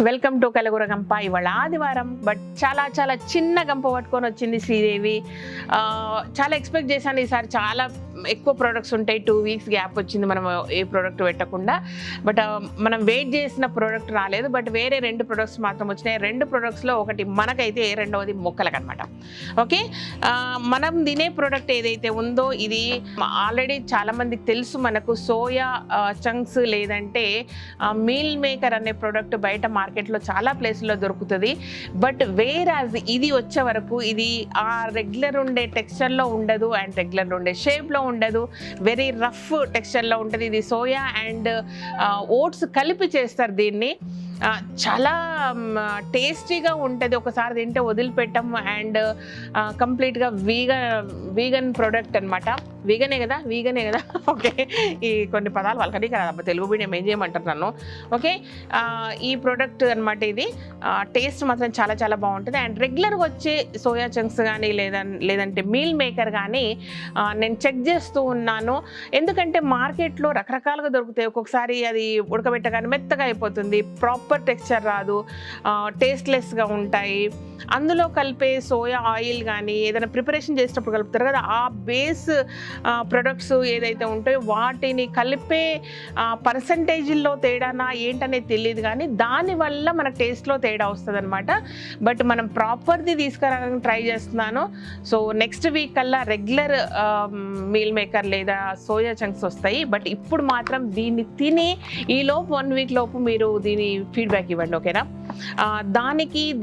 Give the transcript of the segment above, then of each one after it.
Welcome to కలగూర గంప. ఇవాళ ఆదివారం, బట్ చాలా చాలా చిన్న గంప పట్టుకొని వచ్చింది శ్రీదేవి. చాలా ఎక్స్పెక్ట్ చేశాను ఈసారి చాలా ఎక్కువ ప్రోడక్ట్స్ ఉంటాయి, 2 వీక్స్ గ్యాప్ వచ్చింది మనం ఏ ప్రోడక్ట్ పెట్టకుండా. బట్ మనం వెయిట్ చేసిన ప్రోడక్ట్ రాలేదు, బట్ వేరే 2 ప్రొడక్ట్స్ మాత్రం వచ్చినాయి. 2 ప్రొడక్ట్స్లో ఒకటి మనకైతే, రెండవది మొక్కలకు అనమాట. ఓకే, మనం తినే ప్రోడక్ట్ ఏదైతే ఉందో ఇది ఆల్రెడీ చాలా మందికి తెలుసు. మనకు సోయా చంక్స్ లేదంటే మీల్ మేకర్ అనే ప్రోడక్ట్ బయట మార్కెట్లో చాలా ప్లేస్లో దొరుకుతుంది. బట్ వేరాజ్ ఇది వచ్చే వరకు ఇది ఆ రెగ్యులర్ ఉండే టెక్స్చర్లో ఉండదు అండ్ రెగ్యులర్ ఉండే షేప్లో ఉండదు, వెరీ రఫ్ టెక్స్చర్లో ఉంటుంది. ఇది సోయా అండ్ ఓట్స్ కలిపి చేస్తారు దీన్ని. చాలా టేస్టీగా ఉంటుంది, ఒకసారి తింటే వదిలిపెట్టం. అండ్ కంప్లీట్గా వీగన్ ప్రోడక్ట్ అనమాట. వీగనే కదా ఓకే, ఈ కొన్ని పదాలు వాళ్ళకని కదా తెలుగు మీడియం ఏం చేయమంటారు నన్ను. ఓకే, ఈ ప్రోడక్ట్ అనమాట. ఇది టేస్ట్ మాత్రం చాలా చాలా బాగుంటుంది. అండ్ రెగ్యులర్గా వచ్చే సోయా చంక్స్ కానీ లేదంటే మీల్ మేకర్ కానీ నేను చెక్ చేస్తూ ఉన్నాను. ఎందుకంటే మార్కెట్లో రకరకాలుగా దొరుకుతాయి. ఒక్కొక్కసారి అది ఉడకబెట్టగానే మెత్తగా అయిపోతుంది, ప్రాపర్ టెక్స్చర్ రాదు, టేస్ట్లెస్గా ఉంటాయి. అందులో కలిపే సోయా ఆయిల్ కానీ ఏదైనా ప్రిపరేషన్ చేసేటప్పుడు కలుపుతారు కదా, ఆ బేస్ ప్రొడక్ట్స్ ఏదైతే ఉంటాయో వాటిని కలిపే పర్సంటేజ్లో తేడానా ఏంటనేది తెలియదు, కానీ దానివల్ల మన టేస్ట్లో తేడా వస్తుంది అనమాట. బట్ మనం ప్రాపర్ది తీసుకురావడానికి ట్రై చేస్తున్నాను. సో నెక్స్ట్ వీక్ కల్లా రెగ్యులర్ మీల్ మేకర్ లేదా సోయా చంక్స్ వస్తాయి. బట్ ఇప్పుడు మాత్రం దీన్ని తిని ఈలోపు 1 వీక్ లోపు మీరు దీని ఫీడ్బ్యాక్ ఇవ్వండి, ఓకేనా?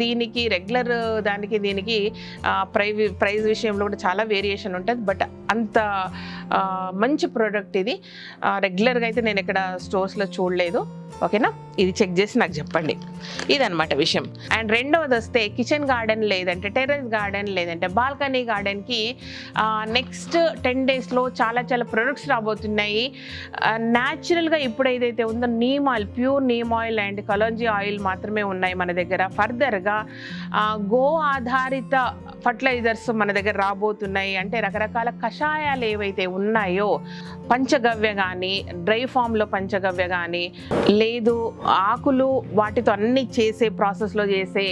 దీనికి రెగ్యులర్ దీనికి ప్రైస్ విషయంలో కూడా చాలా వేరియేషన్ ఉంటుంది. బట్ అంత మంచి ప్రోడక్ట్ ఇది. రెగ్యులర్గా అయితే నేను ఇక్కడ స్టోర్స్లో చూడలేదు, ఓకేనా? ఇది చెక్ చేసి నాకు చెప్పండి. ఇదనమాట విషయం. అండ్ రెండవది వస్తే కిచెన్ గార్డెన్ లేదంటే టెర్రస్ గార్డెన్ లేదంటే బాల్కనీ గార్డెన్కి నెక్స్ట్ 10 డేస్లో చాలా చాలా ప్రొడక్ట్స్ రాబోతున్నాయి. న్యాచురల్గా ఇప్పుడు ఏదైతే ఉందో neem oil, pure neem oil and kalonji oil మాత్రమే ఉన్నాయి మన దగ్గర. ఫర్దర్గా గో ఆధారిత ఫర్టిలైజర్స్ మన దగ్గర రాబోతున్నాయి. అంటే రకరకాల కషాయాలు ఏవైతే ఉన్నాయో, పంచగవ్య కానీ, డ్రై ఫామ్లో పంచగవ్య కానీ, లేదు ఆకులు వాటితో అన్ని చేసే ప్రాసెస్లో చేసే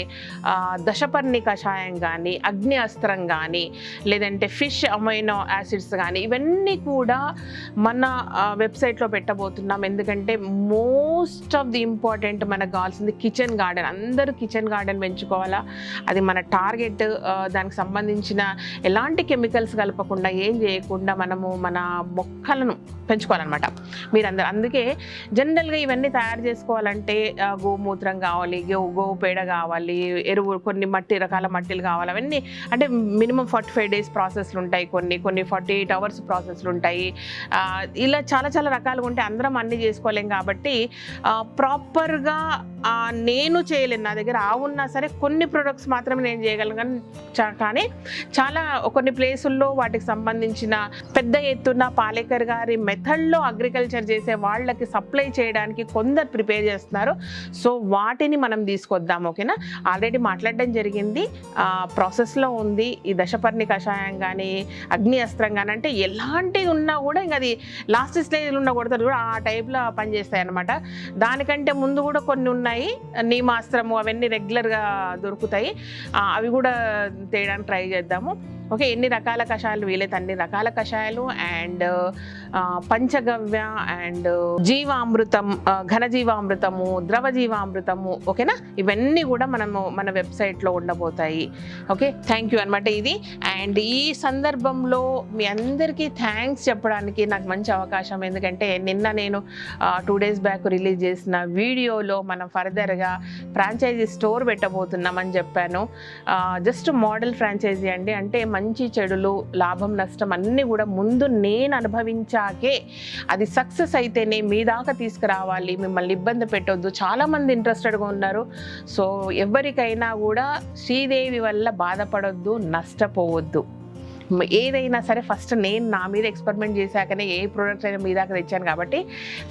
దశపర్ణి కషాయం కానీ, అగ్ని అస్త్రం కానీ, లేదంటే ఫిష్ అమైనో యాసిడ్స్ కానీ, ఇవన్నీ కూడా మన వెబ్సైట్లో పెట్టబోతున్నాం. ఎందుకంటే మోస్ట్ ఆఫ్ ది ఇంపార్టెంట్ మనకు కావాల్సింది కిచెన్ గార్డెన్. అందరూ కిచెన్ గార్డెన్ పెంచుకోవాలా, అది మన టార్గెట్. దానికి సంబంధించిన ఎలాంటి కెమికల్స్ కలపకుండా, ఏం చేయకుండా మనము మన మొక్కలను పెంచుకోవాలన్నమాట మీరందరూ. అందుకే జనరల్గా ఇవన్నీ తయారు చేసుకోవాలంటే గోమూత్రం కావాలి, గోవు పేడ కావాలి, ఎరువు, కొన్ని రకాల మట్టిలు కావాలి. అవన్నీ అంటే మినిమం 45 డేస్ ప్రాసెస్లు ఉంటాయి, కొన్ని 48 అవర్స్ ప్రాసెస్లు ఉంటాయి. ఇలా చాలా చాలా రకాలుగా ఉంటాయి. అందరం అన్నీ చేసుకోలేం కాబట్టి ప్రాపర్గా నేను చేయలేను. నా దగ్గర ఆవున్నా సరే కొన్ని ప్రొడక్ట్స్ మాత్రమే నేను చేయగలను. కానీ చాలా కొన్ని ప్లేసుల్లో వాటికి సంబంధించిన పెద్ద ఎత్తున పాలేకర్ గారి మెథడ్లో అగ్రికల్చర్ చేసే వాళ్ళకి సప్లై చేయడానికి కొందరు ప్రిపేర్ చేస్తున్నారు. సో వాటిని మనం తీసుకొద్దాం, ఓకేనా? ఆల్రెడీ మాట్లాడడం జరిగింది, ప్రాసెస్లో ఉంది. ఈ దశపర్ణి కషాయం కానీ, అగ్ని అస్త్రం కానీ, అంటే ఎలాంటిది ఉన్నా కూడా ఇంకా అది లాస్ట్ స్టేజ్లో ఉన్న కొడతారు కూడా ఆ టైప్లో పనిచేస్తాయి అన్నమాట. దానికంటే ముందు కూడా కొన్ని ఉన్నాయి, నీమాస్త్రము, అవన్నీ రెగ్యులర్గా దొరుకుతాయి. అవి కూడా తేయడానికి ట్రై చేద్దాము. ఓకే, ఎన్ని రకాల కషాయాలు వీలైతే అన్ని రకాల కషాయాలు అండ్ పంచగవ్య అండ్ జీవామృతం, ఘనజీవామృతము, ద్రవజీవామృతము, ఓకేనా? ఇవన్నీ కూడా మన వెబ్సైట్లో ఉండబోతాయి. ఓకే, థ్యాంక్ యూ అనమాట ఇది. అండ్ ఈ సందర్భంలో మీ అందరికీ థ్యాంక్స్ చెప్పడానికి నాకు మంచి అవకాశం. ఎందుకంటే నిన్న నేను 2 డేస్ బ్యాక్ రిలీజ్ చేసిన వీడియోలో మనం ఫర్దర్గా ఫ్రాంచైజీ స్టోర్ పెట్టబోతున్నామని చెప్పాను. జస్ట్ మోడల్ ఫ్రాంచైజీ అండి. అంటే మంచి చెడులు, లాభం నష్టం అన్నీ కూడా ముందు నేను అనుభవించాకే అది సక్సెస్ అయితేనే మీ దాకా తీసుకురావాలి, మిమ్మల్ని ఇబ్బంది పెట్టొద్దు. చాలామంది ఇంట్రెస్టెడ్గా ఉన్నారు. సో ఎవరికైనా కూడా శ్రీదేవి వల్ల బాధపడొద్దు, నష్టపోవద్దు. ఏదైనా సరే ఫస్ట్ నేను నా మీద ఎక్స్పెరిమెంట్ చేశాకనే ఏ ప్రోడక్ట్ అయినా మీ దాకా తెచ్చాను కాబట్టి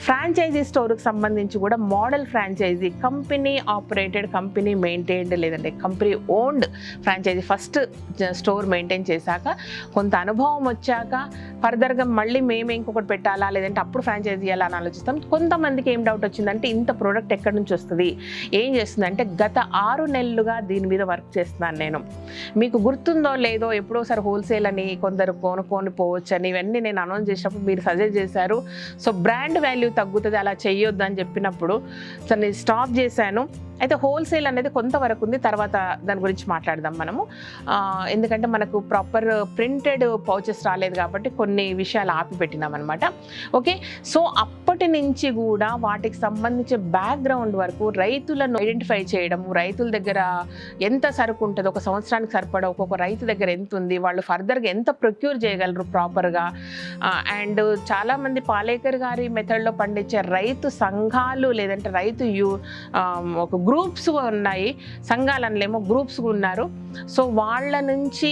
ఫ్రాంచైజీ స్టోర్కి సంబంధించి కూడా model franchisee, company operated, company maintained లేదంటే company owned franchisee first store maintain చేశాక కొంత అనుభవం వచ్చాక ఫర్దర్గా మళ్ళీ మేమే ఇంకొకటి పెట్టాలా లేదంటే అప్పుడు ఫ్రాంచైజీ ఇవ్వాలా అని ఆలోచిస్తాం. కొంతమందికి ఏం డౌట్ వచ్చిందంటే ఇంత ప్రోడక్ట్ ఎక్కడి నుంచి వస్తుంది, ఏం చేస్తుందంటే గత 6 నెలలుగా దీని మీద వర్క్ చేస్తున్నాను నేను. మీకు గుర్తుందో లేదో ఎప్పుడోసారి హోల్సేల్ అని కొందరు కొనుక్కొని పోవచ్చు అని ఇవన్నీ నేను అనౌన్స్ చేసినప్పుడు మీరు సజెస్ట్ చేశారు. సో బ్రాండ్ వాల్యూ తగ్గుతుంది అలా చేయొద్దు అని చెప్పినప్పుడు సో నేను స్టాప్ చేశాను. అయితే హోల్సేల్ అనేది కొంతవరకు ఉంది, తర్వాత దాని గురించి మాట్లాడదాం మనము. ఎందుకంటే మనకు ప్రాపర్ ప్రింటెడ్ పౌచెస్ రాలేదు కాబట్టి కొన్ని విషయాలు ఆపి పెట్టినాం అనమాట. ఓకే, సో అప్పటి నుంచి కూడా వాటికి సంబంధించి బ్యాక్గ్రౌండ్ వరకు రైతులను ఐడెంటిఫై చేయడము, రైతుల దగ్గర ఎంత సరుకు ఉంటుందో, ఒక సంవత్సరానికి సరిపడా ఒక్కొక్క రైతు దగ్గర ఎంత ఉంది, వాళ్ళు ఫర్దర్గా ఎంత ప్రొక్యూర్ చేయగలరు ప్రాపర్గా. అండ్ చాలామంది పాలేకర్ గారి మెథడ్లో పండించే రైతు సంఘాలు లేదంటే రైతు ఒక గ్రూప్స్ ఉన్నాయి, సంఘాలనేమో గ్రూప్స్ ఉన్నారు. సో వాళ్ళ నుంచి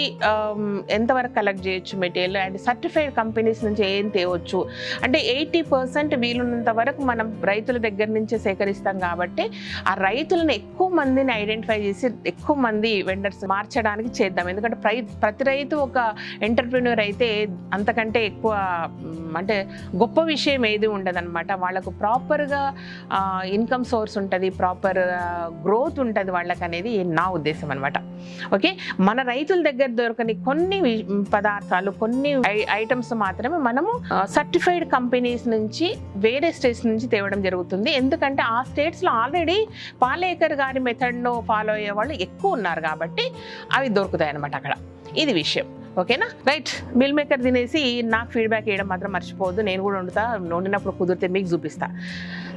ఎంతవరకు కలెక్ట్ చేయొచ్చు మెటీరియల్, అండ్ సర్టిఫైడ్ కంపెనీస్ నుంచి ఏం తేవచ్చు అంటే 80% వీలున్నంత వరకు మనం రైతుల దగ్గర నుంచే సేకరిస్తాం కాబట్టి ఆ రైతులను ఎక్కువ మందిని ఐడెంటిఫై చేసి ఎక్కువ మంది వెండర్స్ మార్చడానికి చేద్దాం. ఎందుకంటే ప్రతి రైతు ఒక ఎంటర్ప్రెన్యూర్ అయితే అంతకంటే ఎక్కువ అంటే గొప్ప విషయం ఏది ఉండదన్నమాట. వాళ్ళకు ప్రాపర్గా ఇన్కమ్ సోర్స్ ఉంటుంది, ప్రాపర్ గ్రోత్ ఉంటుంది వాళ్ళకి అనేది నా ఉద్దేశం అనమాట. ఓకే, మన రైతుల దగ్గర దొరకని కొన్ని పదార్థాలు, కొన్ని ఐటమ్స్ మాత్రమే మనము సర్టిఫైడ్ కంపెనీస్ నుంచి వేరే స్టేట్స్ నుంచి తేవడం జరుగుతుంది. ఎందుకంటే ఆ స్టేట్స్లో ఆల్రెడీ పాలేకర్ గారి మెథడ్ను ఫాలో అయ్యే వాళ్ళు ఎక్కువ ఉన్నారు కాబట్టి అవి దొరుకుతాయి అనమాట అక్కడ. ఇది విషయం. ఓకేనా, రైట్. మిల్ మేకర్ తినేసి నాకు ఫీడ్బ్యాక్ ఇవ్వడం మాత్రం మర్చిపోవద్దు. నేను కూడా వండినప్పుడు కుదిరితే మీకు చూపిస్తా.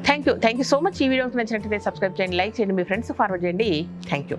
Thank you so much. ఈ వీడియోకి నచ్చినట్లయితే సబ్స్క్రైబ్ చేయండి, లైక్ చేయండి, మీ ఫ్రెండ్స్ ఫార్వర్డ్ చేయండి. Thank you.